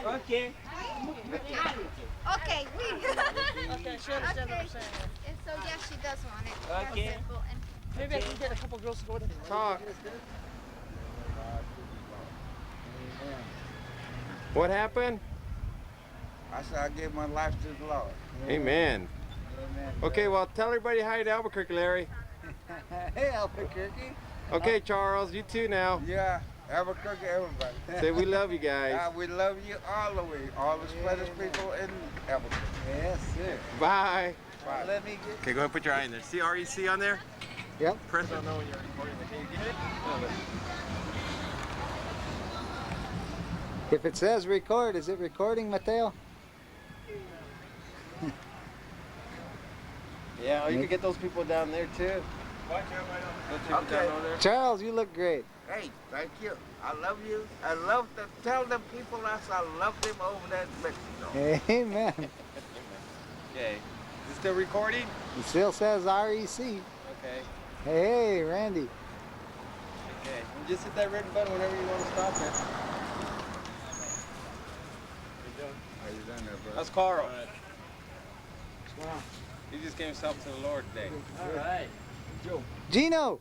Okay. Okay, we. Okay, she understands what I'm saying. And so yeah, she does want it. Okay. That's simple. And Maybe I can get a couple girls to go with us. Talk. What happened? I said I gave my life to the Lord. Amen. Amen. Okay, well, tell everybody hi to Albuquerque, Larry. Hey, Albuquerque. Okay, Charles, you too now. Yeah, Albuquerque, everybody. Say we love you guys. We love you all the way. All the Spanish people in Albuquerque. Yes, sir. Bye. Bye. Let me get. Okay, go ahead and put your eye in there. See REC on there? Yep. Press don't know when you're recording. Can you get it? If it says record, is it recording, Mateo? Yeah, or you can get those people down there too. Watch out, Okay. Down over there. Charles, you look great. Hey, thank you. I love you. I love to tell them people I love them over there in Mexico. Amen. Okay. Is it still recording? It still says REC. Okay. Hey, Randy. Okay. And just hit that red button whenever you want to stop it. How you doing there, bro? That's Carl. Wow. He just gave himself to the Lord today. All right. Joe. Gino.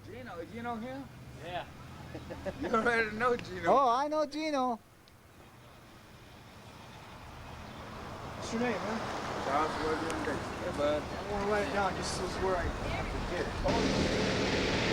Gino, you know him? Yeah. You already know Gino. Oh, I know Gino. What's your name, man? Charles William Davis. Hey, bud. I want to write it down just so it's where I forget it.